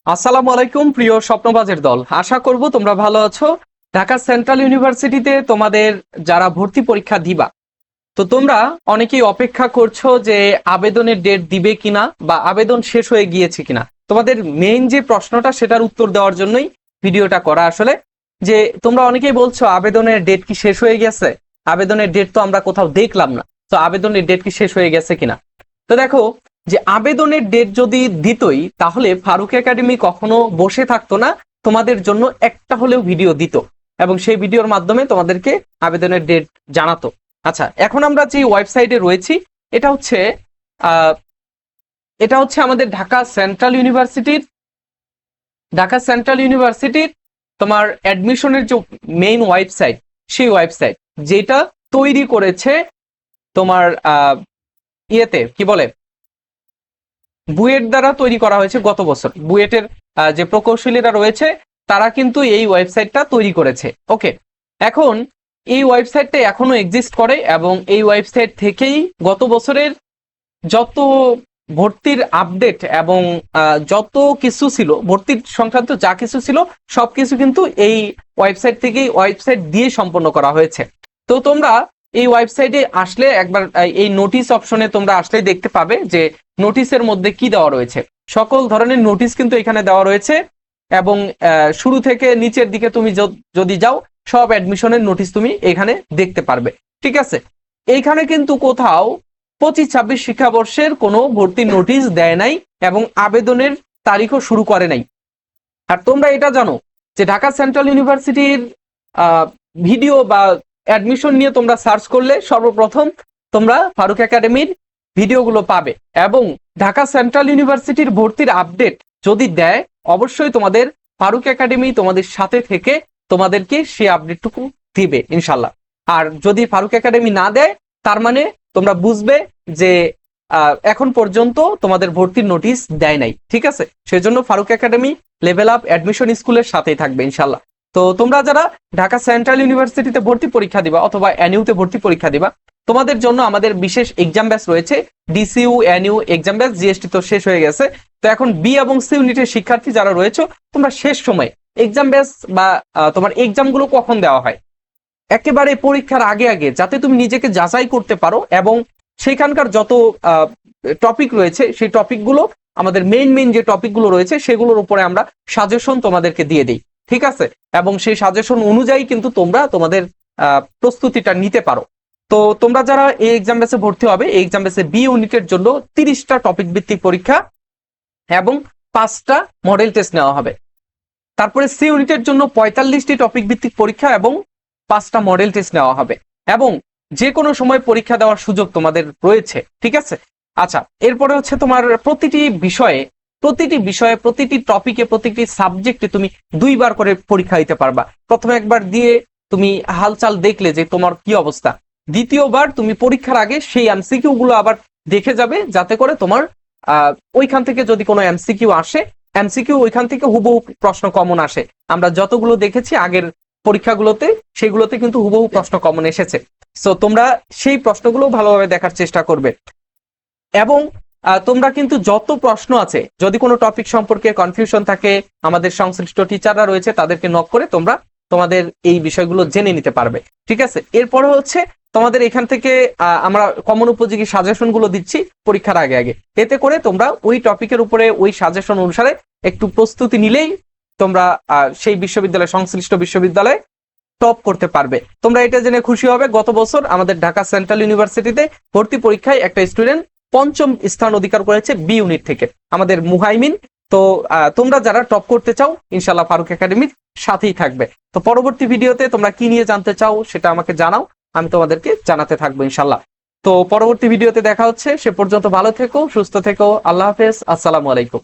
আসসালামু আলাইকুম প্রিয় স্বপ্নবাজের দল, আশা করব তোমরা ভালো আছো। ঢাকা সেন্ট্রাল ইউনিভার্সিটিতে তোমাদের যারা ভর্তি পরীক্ষা দিবা, তো তোমরা অনেকেই অপেক্ষা করছো যে আবেদনের ডেট দিবে কিনা বা আবেদন শেষ হয়ে গিয়েছে কিনা। তোমাদের মেইন যে প্রশ্নটা সেটার উত্তর দেওয়ার জন্যই ভিডিওটা করা আসলে। যে তোমরা অনেকেই বলছো আবেদনের ডেট কি শেষ হয়ে গেছে, আবেদনের ডেট তো আমরা কোথাও দেখলাম না, তো আবেদনের ডেট কি শেষ হয়ে গেছে কিনা। তো দেখো, যে আবেদনের ডেট যদি দিতই তাহলে ফারুক একাডেমি কখনো বসে থাকতো না, তোমাদের জন্য একটা হলেও ভিডিও দিত এবং সেই ভিডিওর মাধ্যমে তোমাদেরকে আবেদনের ডেট জানাতো। আচ্ছা, এখন আমরা যে ওয়েবসাইটে রয়েছি এটা হচ্ছে আহ এটা হচ্ছে আমাদের ঢাকা সেন্ট্রাল ইউনিভার্সিটির তোমার অ্যাডমিশনের যে মেইন ওয়েবসাইট, সেই ওয়েবসাইট যেটা তৈরি করেছে তোমার ইয়েতে কি বলে বুয়েট দ্বারা তৈরি করা হয়েছে। গত বছর বুয়েটের যে প্রকৌশলীরা রয়েছে তারা কিন্তু এই ওয়েবসাইটটা তৈরি করেছে। ওকে, এখন এই ওয়েবসাইটটা এখনো এক্সিস্ট করে এবং এই ওয়েবসাইট থেকেই গত বছরের যত ভর্তির আপডেট এবং যত কিছু ছিল ভর্তির সংক্রান্ত যা কিছু ছিল সবকিছু কিন্তু এই ওয়েবসাইট দিয়ে সম্পন্ন করা হয়েছে। তো তোমরা এই ওয়েবসাইটে আসলে একবার এই নোটিশ অপশনে তোমরা আসলে দেখতে পাবে যে নোটিশের মধ্যে কি দেওয়া রয়েছে। সকল ধরনের নোটিশ কিন্তু এখানে দেওয়া রয়েছে এবং শুরু থেকে নিচের দিকে তুমি যদি যাও সব অ্যাডমিশনের নোটিশ তুমি এখানে দেখতে পারবে। ঠিক আছে, এইখানে কিন্তু কোথাও 25-26 শিক্ষাবর্ষের কোনো ভর্তির নোটিশ দেয় নাই এবং আবেদনের তারিখও শুরু করে নাই। আর তোমরা এটা জানো যে ঢাকা সেন্ট্রাল ইউনিভার্সিটির ভিডিও বা অ্যাডমিশন নিয়ে তোমরা সার্চ করলে সর্বপ্রথম তোমরা ফারুক একাডেমির ভিডিওগুলো পাবে এবং ঢাকা সেন্ট্রাল ইউনিভার্সিটির ভর্তির আপডেট যদি দেয় অবশ্যই তোমাদের ফারুক একাডেমি তোমাদের সাথে থেকে তোমাদেরকে সেই আপডেটটুকু দিবে ইনশাল্লাহ। আর যদি ফারুক একাডেমি না দেয় তার মানে তোমরা বুঝবে যে এখন পর্যন্ত তোমাদের ভর্তির নোটিশ দেয় নাই। ঠিক আছে, সেজন্য Farooq academy level up admission স্কুলের সাথেই থাকবে ইনশাল্লাহ। তো তোমরা যারা ঢাকা সেন্ট্রাল ইউনিভার্সিটিতে ভর্তি পরীক্ষা দিবা অথবা এনইউতে ভর্তি পরীক্ষা দিবা, তোমাদের জন্য আমাদের বিশেষ এক্সাম ব্যাচ রয়েছে। DCU, NU exam batch, GST তো শেষ হয়ে গেছে। তো এখন বি এবং সি ইউনিটের শিক্ষার্থী যারা রয়েছে তোমরা শেষ সময় এক্সাম ব্যাচ বা তোমার এক্সামগুলো কখন দেওয়া হয় একেবারে পরীক্ষার আগে আগে, যাতে তুমি নিজেকে যাচাই করতে পারো এবং সেখানকার যত টপিক রয়েছে সেই টপিকগুলো আমাদের মেইন যে টপিকগুলো রয়েছে সেগুলোর উপরে আমরা সাজেশন তোমাদেরকে দিয়ে দিই। ঠিক আছে, এবং সেই সাজেশন অনুযায়ী কিন্তু তোমরা তোমাদের প্রস্তুতিটা নিতে পারো। তো তোমরা যারা এই এক্সাম ব্যাচে ভর্তি হবে, এই এক্সাম ব্যাচে বি ইউনিটের জন্য 30টা টপিক ভিত্তিক পরীক্ষা এবং 5টা মডেল টেস্ট নেওয়া হবে। তারপরে সি ইউনিটের জন্য 45টি টপিক ভিত্তিক পরীক্ষা এবং 5টা মডেল টেস্ট নেওয়া হবে এবং যে কোনো সময় পরীক্ষা দেওয়ার সুযোগ তোমাদের রয়েছে। ঠিক আছে, আচ্ছা, এরপরে হচ্ছে তোমার প্রতিটি বিষয়ে প্রতিটি টপিকে প্রতিটি সাবজেক্টে তুমি 2বার করে পরীক্ষা দিতে পারবা। প্রথমে একবার দিয়ে তুমি হালচাল দেখলে যে তোমার কি অবস্থা, দ্বিতীয়বার তুমি পরীক্ষার আগে সেই এমসিকিউ গুলো আবার দেখে যাবে, যাতে করে তোমার ওইখান থেকে যদি কোনো এমসিকিউ আসে, এমসিকিউ ওইখান থেকে হুবহু প্রশ্ন কমন আসে। আমরা যতগুলো দেখেছি আগের পরীক্ষাগুলোতে সেগুলোতে কিন্তু হুবহু প্রশ্ন কমন এসেছে। সো তোমরা সেই প্রশ্নগুলো ভালোভাবে দেখার চেষ্টা করবে এবং তোমরা কিন্তু যত প্রশ্ন আছে, যদি কোনো টপিক সম্পর্কে কনফিউশন থাকে, আমাদের সংশ্লিষ্ট টিচাররা রয়েছে তাদেরকে নক করে তোমরা তোমাদের এই বিষয়গুলো জেনে নিতে পারবে। ঠিক আছে, এরপরে হচ্ছে তোমাদের এখান থেকে আমরা কমন উপযোগী সাজেশন গুলো দিচ্ছি পরীক্ষার আগে আগে, এতে করে তোমরা ওই টপিকের উপরে ওই সাজেশন অনুসারে একটু প্রস্তুতি নিলেই তোমরা সেই সংশ্লিষ্ট বিশ্ববিদ্যালয়ে টপ করতে পারবে। তোমরা এটা জেনে খুশি হবে, গত বছর আমাদের ঢাকা সেন্ট্রাল ইউনিভার্সিটিতে ভর্তি পরীক্ষায় একটা স্টুডেন্ট 5ম স্থান অধিকার করেছে বি ইউনিট থেকে, আমাদের মুহাইমিন। তো তোমরা যারা টপ করতে চাও ইনশাল্লাহ ফারুক একাডেমির সাথেই থাকবে। তো পরবর্তী ভিডিওতে তোমরা কি নিয়ে জানতে চাও সেটা আমাকে জানাও, আমি তোমাদেরকে জানাতে থাকবো ইনশাল্লাহ। তো পরবর্তী ভিডিওতে দেখা হচ্ছে, সে পর্যন্ত ভালো থেকো, সুস্থ থেকো, আল্লাহ হাফেজ, আসসালামু আলাইকুম।